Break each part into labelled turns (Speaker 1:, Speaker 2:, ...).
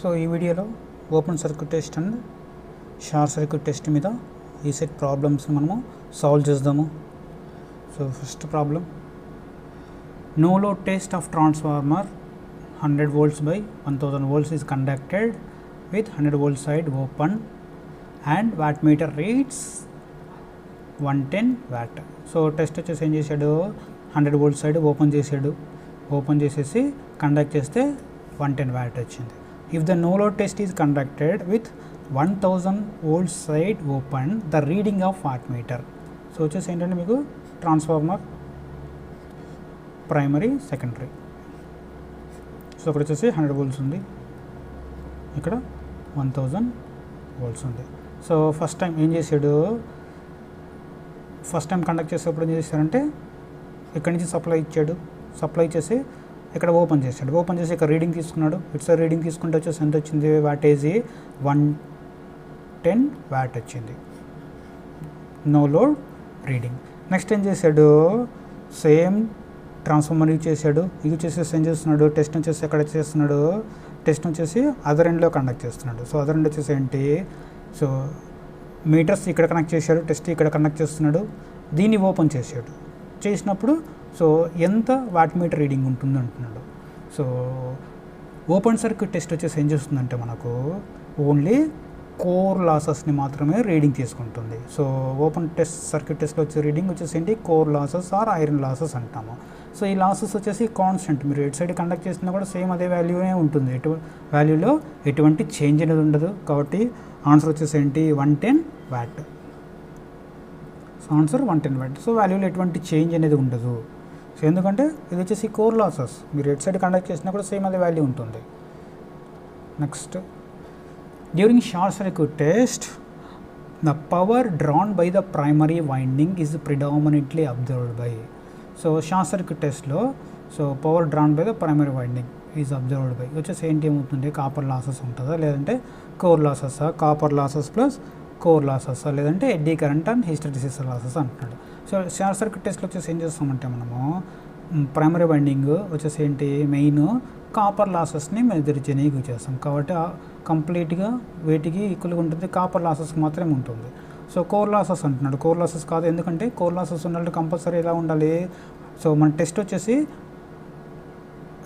Speaker 1: So ఈ వీడియోలో open circuit test and short circuit test మీద ఈ సెట్ ప్రాబ్లమ్స్ మనము సాల్వ్ చేద్దాము. So first problem, no load test of transformer 100 volts by 1000 volts is conducted with 100 volt side open and wattmeter reads 110 watt. So test వచ్చేసి ఏం చేశాడు, 100 volt side open చేశాడు. Open చేసేసి conduct చేస్తే 110 watt వచ్చింది. If the no load test is conducted with 1000 volt side open, the reading of wattmeter. So వచ్చేసి ఏంటంటే మీకు ట్రాన్స్ఫార్మర్ ప్రైమరీ సెకండరీ. సో ఇక్కడ వచ్చేసి 100 volts ఉంది, ఇక్కడ 1000 volts ఉంది. సో ఫస్ట్ టైం ఏం చేశాడు, ఫస్ట్ టైం కండక్ట్ చేసేటప్పుడు ఏం చేశారంటే ఇక్కడి నుంచి సప్లై ఇచ్చాడు. సప్లై చేసి ఇక్కడ ఓపెన్ చేశాడు. ఓపెన్ చేసి ఇక్కడ రీడింగ్ తీసుకున్నాడు. ఇట్స్ రీడింగ్ తీసుకుంటే వచ్చేసి ఎంత వచ్చింది, వాటేజీ 110 watt వచ్చింది, నో లోడ్ రీడింగ్. నెక్స్ట్ ఏం చేశాడు, సేమ్ ట్రాన్స్ఫార్మర్ యూజ్ చేశాడు. యూజ్ చేసేసి ఏం చేస్తున్నాడు, టెస్ట్ వచ్చేసి ఎక్కడ చేస్తున్నాడు, టెస్ట్ వచ్చేసి అదర్ ఎండ్లో కండక్ట్ చేస్తున్నాడు. సో అదర్ ఎండ్ వచ్చేసి ఏంటి, సో మీటర్స్ ఇక్కడ కనెక్ట్ చేశాడు, టెస్ట్ ఇక్కడ కనెక్ట్ చేస్తున్నాడు. దీన్ని ఓపెన్ చేశాడు. చేసినప్పుడు సో ఎంత వాట్ మీటర్ రీడింగ్ ఉంటుంది అంటున్నాడు. సో ఓపెన్ సర్క్యూట్ టెస్ట్ వచ్చేసి ఏం చేస్తుందంటే మనకు ఓన్లీ కోర్ లాసెస్ని మాత్రమే రీడింగ్ తీసుకుంటుంది. సో ఓపెన్ టెస్ట్ సర్క్యూట్ టెస్ట్లో వచ్చే రీడింగ్ వచ్చేసి ఏంటి, core losses or iron losses అంటాము. సో ఈ లాసెస్ వచ్చేసి కాన్స్టెంట్, మీరు ఎటు సైడ్ కండక్ట్ చేసినా కూడా సేమ్ అదే వాల్యూనే ఉంటుంది, వాల్యూలో ఎటువంటి చేంజ్ అనేది ఉండదు. కాబట్టి ఆన్సర్ వచ్చేసి ఏంటి, 110 watt. So answer 110 watt. So వాల్యూలో ఎటువంటి చేంజ్ అనేది ఉండదు. సో ఎందుకంటే ఇది వచ్చేసి కోర్ లాసెస్, మీరు ఎటు సైడ్ కండక్ట్ చేసినా కూడా సేమ్ అదే వాల్యూ ఉంటుంది. Next, during short circuit test the power drawn by the primary winding is predominantly absorbed by. So short circuit టెస్ట్లో so power drawn by the primary winding is observed by వచ్చేసి ఏంటి ఏమవుతుంది, copper losses ఉంటుందా లేదంటే core losses, copper losses plus core losses, లేదంటే eddy current and hysteresis losses అంటున్నాడు. So short circuit టెస్ట్లో వచ్చేసి ఏం చేస్తామంటే మనము ప్రైమరీ వైండింగ్ వచ్చేసి ఏంటి, మెయిన్ కాపర్ లాసెస్ని మెజర్ చేయడానికి యూజ్ చేస్తాం. కాబట్టి కంప్లీట్గా వేటికి ఈక్వల్గా ఉంటుంది, కాపర్ లాసెస్ మాత్రమే ఉంటుంది. సో కోర్ లాసెస్ అంటున్నాడు, కోర్ లాసెస్ కాదు, ఎందుకంటే కోర్ లాసెస్ ఉన్నట్టు కంపల్సరీ ఎలా ఉండాలి. సో మన టెస్ట్ వచ్చేసి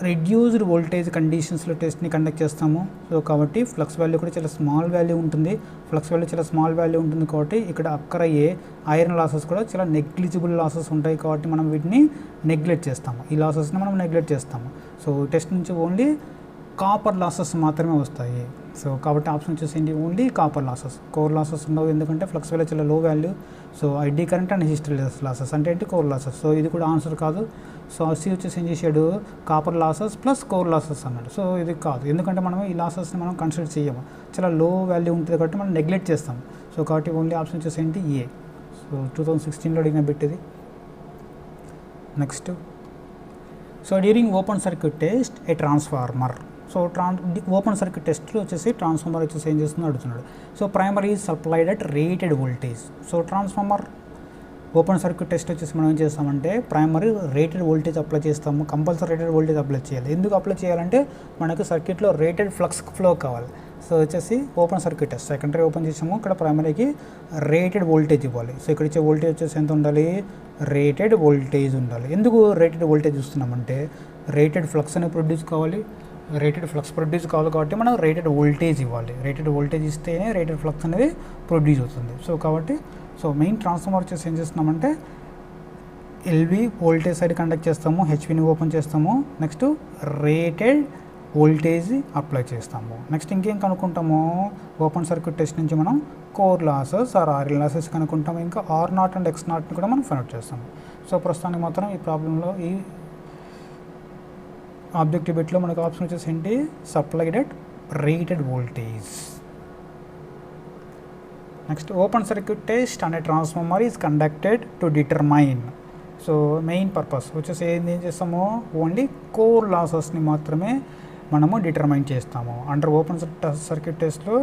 Speaker 1: రెడ్యూస్డ్ వోల్టేజ్ కండిషన్స్లో టెస్ట్ని కండక్ట్ చేస్తాము. సో కాబట్టి ఫ్లక్స్ వాల్యూ కూడా చాలా స్మాల్ వాల్యూ ఉంటుంది. ఫ్లక్స్ వాల్యూ చాలా స్మాల్ వాల్యూ ఉంటుంది కాబట్టి ఇక్కడ అక్కర్ అయ్యే ఐరన్ లాసెస్ కూడా చాలా నెగ్లిజిబుల్ లాసెస్ ఉంటాయి. కాబట్టి మనం వీటిని నెగ్లెక్ట్ చేస్తాము, ఈ లాసెస్ని మనం నెగ్లెక్ట్ చేస్తాము. సో టెస్ట్ నుంచి ఓన్లీ కాపర్ లాసెస్ మాత్రమే వస్తాయి. సో కాబట్టి ఆప్షన్ వచ్చేసి ఏంటి, only copper losses. Core losses ఉండవు, ఎందుకంటే ఫ్లక్స్ వాల్యూ చాలా లో value. So ID current and hysteresis losses అంటే ఏంటి, కోర్ లాసెస్. సో ఇది కూడా ఆన్సర్ కాదు. సో సి వచ్చేసి ఏం చేశాడు, copper losses plus core losses అన్నాడు. సో ఇది కాదు, ఎందుకంటే మనం ఈ లాసెస్ని మనం కన్సిడర్ చేయము, చాలా లో వాల్యూ ఉంటుంది కాబట్టి మనం నెగ్లెక్ట్ చేస్తాం. సో కాబట్టి ఓన్లీ ఆప్షన్ వచ్చేసి ఏంటి, ఏ. సో 2016లో అడిగిన పెట్టేది. Next, so during open circuit test a transformer. So open circuit టెస్ట్లో వచ్చేసి ట్రాన్స్ఫార్మర్ వచ్చేసి ఏం చేస్తుందో అడుగుతున్నాడు. So primary supplied at rated voltage. So transformer open circuit test వచ్చేసి మనం ఏం చేస్తామంటే ప్రైమరీ రేటెడ్ వోల్టేజ్ అప్లై చేస్తాము. కంపల్సరీ రేటెడ్ వోల్టేజ్ అప్లై చేయాలి. ఎందుకు అప్లై చేయాలంటే మనకు సర్క్యూట్లో రేటెడ్ ఫ్లక్స్ ఫ్లో కావాలి. సో వచ్చేసి open circuit test secondary open చేసాము, ఇక్కడ ప్రైమరీకి రేటెడ్ వోల్టేజ్ ఇవ్వాలి. సో ఇక్కడ ఇచ్చే వోల్టేజ్ వచ్చేసి ఎంత ఉండాలి, రేటెడ్ వోల్టేజ్ ఉండాలి. ఎందుకు రేటెడ్ వోల్టేజ్ చూస్తున్నామంటే రేటెడ్ ఫ్లక్స్ అనేది ప్రొడ్యూస్ కావాలి, రేటెడ్ ఫ్లక్స్ ప్రొడ్యూస్ కావాలి కాబట్టి మనం రేటెడ్ వోల్టేజ్ ఇవ్వాలి. రేటెడ్ వోల్టేజ్ ఇస్తేనే రేటెడ్ ఫ్లక్స్ అనేది ప్రొడ్యూస్ అవుతుంది. సో కాబట్టి సో మెయిన్ ట్రాన్స్ఫార్మర్ వచ్చేసి ఏం చేస్తున్నామంటే ఎల్వి వోల్టేజ్ సైడ్ కండక్ట్ చేస్తాము, హెచ్విని ఓపెన్ చేస్తాము, నెక్స్ట్ రేటెడ్ వోల్టేజ్ అప్లై చేస్తాము. నెక్స్ట్ ఇంకేం కనుక్కుంటాము, ఓపెన్ సర్క్యూట్ టెస్ట్ నుంచి మనం core losses or iron losses కనుక్కుంటాము, ఇంకా R0 అండ్ X0ని కూడా మనం ఫైండ్ అవుట్ చేస్తాము. సో ప్రస్తుతానికి మాత్రం ఈ ప్రాబ్లంలో ఈ ఆబ్జెక్టివ్ బిట్లో మనకు ఆప్షన్ వచ్చేసి ఏంటి, supplied at rated voltage. Next, open circuit test and transformer is conducted to determine. So main purpose వచ్చేసి ఏం చేస్తాము, ఓన్లీ కోర్ లాసెస్ని మాత్రమే మనము డిటర్మైన్ చేస్తాము. అండర్ ఓపెన్ సర్క్యూట్ టెస్ట్లో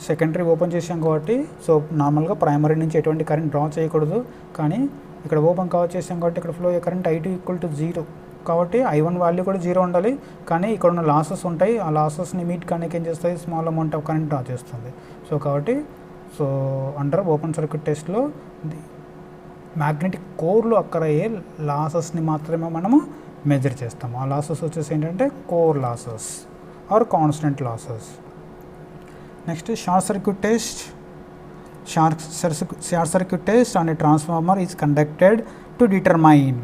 Speaker 1: సెకండరీ ఓపెన్ చేసాం కాబట్టి సో నార్మల్గా ప్రైమరీ నుంచి ఎటువంటి కరెంట్ డ్రా చేయకూడదు. కానీ ఇక్కడ ఓపెన్ కవర్ చేసాం కాబట్టి ఇక్కడ ఫ్లో కరెంట్ I2 = 0. కాబట్టి I1 వాల్యూ కూడా 0 ఉండాలి. కానీ ఇక్కడ ఉన్న లాసెస్ ఉంటాయి, ఆ లాసెస్ని మీట్ కానీ ఏం చేస్తాయి, small amount of current draw చేస్తుంది. సో కాబట్టి అండర్ ఓపెన్ సర్క్యూట్ టెస్ట్లో మ్యాగ్నెటిక్ కోర్లో అక్కర్ అయ్యే లాసెస్ని మాత్రమే మనము మెజర్ చేస్తాము. ఆ లాసెస్ వచ్చేసి ఏంటంటే core losses are constant losses. Next short circuit test. Short circuit test and transformer is conducted to determine.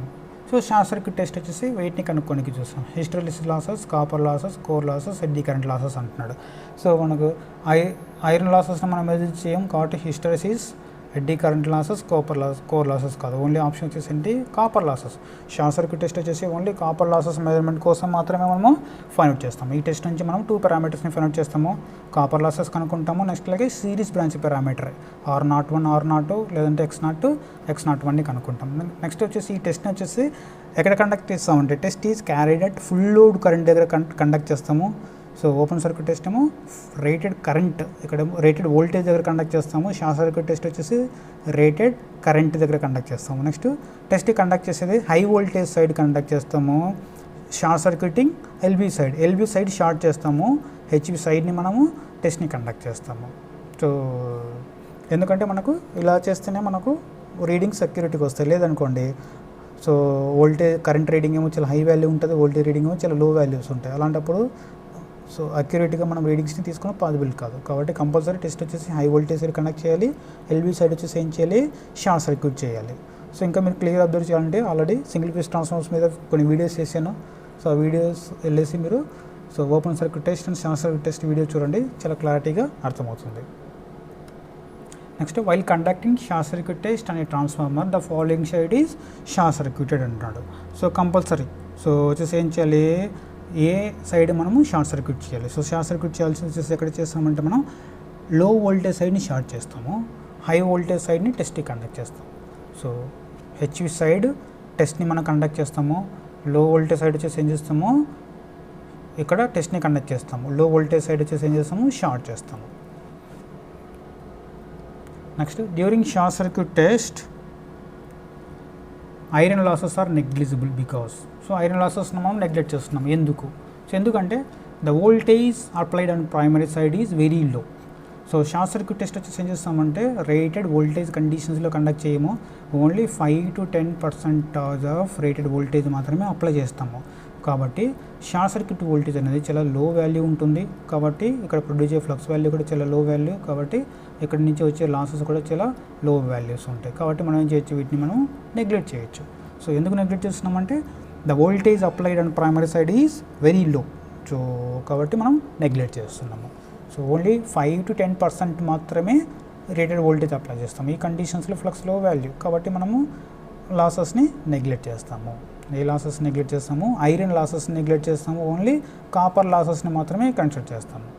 Speaker 1: So short circuit test వచ్చేసి వెయిట్ని కనుక్కోనికి చూస్తాం. Hysteresis losses, copper losses, core losses, eddy current losses అంటున్నాడు. So మనకు iron లాసెస్ని మనం measure చేయం కాబట్టి hysteresis, eddy current losses, core losses కాదు. ఓన్లీ ఆప్షన్ వచ్చేసి ఏంటి, copper losses. Short circuit test వచ్చేసి ఓన్లీ కాపర్ లాసెస్ మెజర్మెంట్ కోసం మాత్రమే మనము ఫైండ్ అవుట్ చేస్తాము. ఈ టెస్ట్ నుంచి మనం 2 పారామీటర్స్ని ఫైండ్ అవుట్ చేస్తాము. కాపర్ లాసెస్ కనుక్కుంటాము. నెక్స్ట్ అలాగే series branch parameter R01, R02 లేదంటే X02, X01ని కనుక్కుంటాం. నెక్స్ట్ వచ్చేసి ఈ టెస్ట్ని వచ్చేసి ఎక్కడ కండక్ట్ చేస్తామంటే test is carried at full load current దగ్గర కండక్ట్ చేస్తాము. సో ఓపెన్ సర్క్యూట్ టెస్ట్ ఏమో రేటెడ్ కరెంట్, ఇక్కడ రేటెడ్ వోల్టేజ్ దగ్గర కండక్ట్ చేస్తాము. షార్ట్ సర్క్యూట్ టెస్ట్ వచ్చేసి రేటెడ్ కరెంట్ దగ్గర కండక్ట్ చేస్తాము. నెక్స్ట్ టెస్ట్ కండక్ట్ చేసేది హై వోల్టేజ్ సైడ్ కండక్ట్ చేస్తాము. Short circuiting LB side short చేస్తాము. హెచ్బి సైడ్ని మనము టెస్ట్ని కండక్ట్ చేస్తాము. సో ఎందుకంటే మనకు ఇలా చేస్తేనే మనకు రీడింగ్స్ అక్యురేట్గా వస్తాయి. లేదనుకోండి సో వోల్టేజ్ కరెంట్ రీడింగ్ ఏమో చాలా హై వాల్యూ ఉంటుంది, వోల్టేజ్ రీడింగ్ ఏమో చాలా లో వాల్యూస్ ఉంటాయి. అలాంటప్పుడు సో అక్యురేట్గా మనం రీడింగ్స్ని తీసుకున్న పాసిబుల్ కాదు. కాబట్టి కంపల్సరీ టెస్ట్ వచ్చేసి హై వోల్టేజ్ సైడ్ కనెక్ట్ చేయాలి, ఎల్బీ సైడ్ వచ్చేసి ఏం చేయాలి, షార్ట్ సర్క్యూట్ చేయాలి. సో ఇంకా మీరు క్లియర్ అబ్జర్వ్ చేయాలంటే ఆల్రెడీ సింగిల్ ఫేజ్ ట్రాన్స్ఫార్మర్స్ మీద కొన్ని వీడియోస్ చేశాను. సో ఆ వీడియోస్ వెళ్ళేసి మీరు so open circuit test and short circuit test video చూడండి, చాలా క్లారిటీగా అర్థమవుతుంది. Next while conducting short circuit test అనే transformer the following side is short circuited అంటున్నాడు. సో కంపల్సరీ సో వచ్చేసి ఏం చేయాలి, ఏ సైడ్ మనము షార్ట్ సర్క్యూట్ చేయాలి. సో షార్ట్ సర్క్యూట్ చేయాల్సి వచ్చేసి ఎక్కడ చేస్తామంటే మనం లో వోల్టేజ్ సైడ్ని షార్ట్ చేస్తాము, హై వోల్టేజ్ సైడ్ని టెస్ట్ని కండక్ట్ చేస్తాము. సో హెచ్వి సైడ్ టెస్ట్ని మనం కండక్ట్ చేస్తాము, లో వోల్టేజ్ సైడ్ వచ్చేసి ఏం చేస్తాము, ఇక్కడ టెస్ట్ని కండక్ట్ చేస్తాము, లో వోల్టేజ్ సైడ్ వచ్చేసి ఏం చేస్తాము, షార్ట్ చేస్తాము. Next during short circuit test iron losses are negligible because. So iron losses మనం నెగ్లెక్ట్ చేస్తున్నాం. ఎందుకు? సో ఎందుకంటే the voltage applied on primary side is very low. So short circuit test వచ్చేసి ఏం చేస్తామంటే రేటెడ్ వోల్టేజ్ కండిషన్స్లో conduct చేయము, only 5 to 10% of rated voltage మాత్రమే అప్లై చేస్తాము. కాబట్టి షార్ట్ సర్క్యూట్ వోల్టేజ్ అనేది చాలా లో వాల్యూ ఉంటుంది. కాబట్టి ఇక్కడ ప్రొడ్యూస్ అయ్యే ఫ్లక్స్ వాల్యూ కూడా చాలా లో వాల్యూ. కాబట్టి ఇక్కడ నుంచి వచ్చే లాసెస్ కూడా చాలా లో వాల్యూస్ ఉంటాయి. కాబట్టి మనం ఏం చేయొచ్చు, వీటిని మనం నెగ్లెక్ట్ చేయొచ్చు. సో ఎందుకు నెగ్లెక్ట్ చేస్తున్నామంటే the voltage applied on primary side is very low. So కాబట్టి మనం నెగ్లెక్ట్ చేస్తున్నాము. సో ఓన్లీ 5 to 10% మాత్రమే రేటెడ్ వోల్టేజ్ అప్లై చేస్తాము. ఈ కండిషన్స్లో ఫ్లక్స్ లో వాల్యూ, కాబట్టి మనము లాసెస్ని నెగ్లెక్ట్ చేస్తాము. ఏ లాసెస్ నెగ్లెక్ట్ చేస్తాము, ఐరన్ లాసెస్ నెగ్లెక్ట్ చేస్తాము, ఓన్లీ కాపర్ లాసెస్ని మాత్రమే కన్సిడర్ చేస్తాము.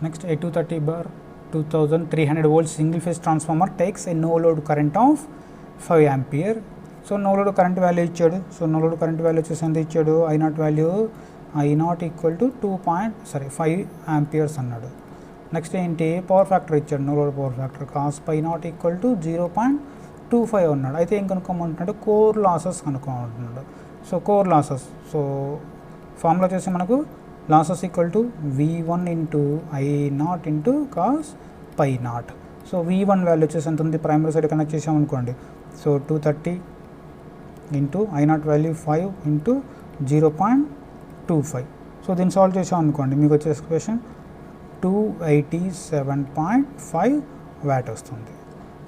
Speaker 1: Next 830/2300 volts single phase transformer takes a no load current of 5 ampere. So no load current value ఇచ్చాడు. So no load current value వచ్చేసి ఎంత ఇచ్చాడు, I0 value equal to 5 amperes అన్నాడు. Next ఏంటి, power factor ఇచ్చాడు, no load power factor cos π0 equal to 0.25 అన్నాడు. అయితే ఏం కనుక్కోమంటున్నాడు, కోర్ లాసెస్ కనుక్కోమంటున్నాడు. So core losses, so formula వచ్చేసి మనకు losses equal to V1 into I0 into cos π0. So V1 value వచ్చేసి ఎంత ఉంది, ప్రైమరీ సైడ్ కనెక్ట్ చేసామనుకోండి. So 230 into I0 value 5 into 0.25. So దీన్ని సాల్వ్ చేసాం అనుకోండి, మీకు వచ్చే ఎక్స్ప్రెషన్ 287.5 వాట్ వస్తుంది.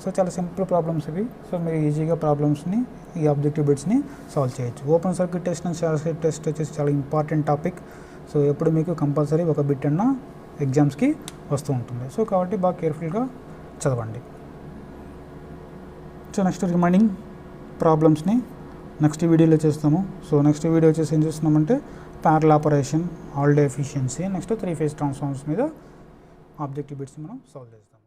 Speaker 1: సో చాలా సింపుల్ ప్రాబ్లమ్స్ ఇవి. సో మీరు ఈజీగా ప్రాబ్లమ్స్ని, ఈ ఆబ్జెక్టివ్ బిట్స్ని సాల్వ్ చేయొచ్చు. Open circuit test and short circuit test వచ్చేసి చాలా ఇంపార్టెంట్ టాపిక్. సో ఎప్పుడు మీకు కంపల్సరీ ఒక బిట్ అన్న ఎగ్జామ్స్కి వస్తూ ఉంటుంది. సో కాబట్టి బాగా కేర్ఫుల్గా చదవండి. సో నెక్స్ట్ రిమైనింగ్ ప్రాబ్లమ్స్ని నెక్స్ట్ వీడియోలో చేస్తాము. సో నెక్స్ట్ వీడియో వచ్చేసి ఏం చేస్తున్నామంటే parallel operation, all day efficiency, next 3 phase transformers మీద ఆబ్జెక్టివ్ బిట్స్ మనం సాల్వ్ చేస్తాం.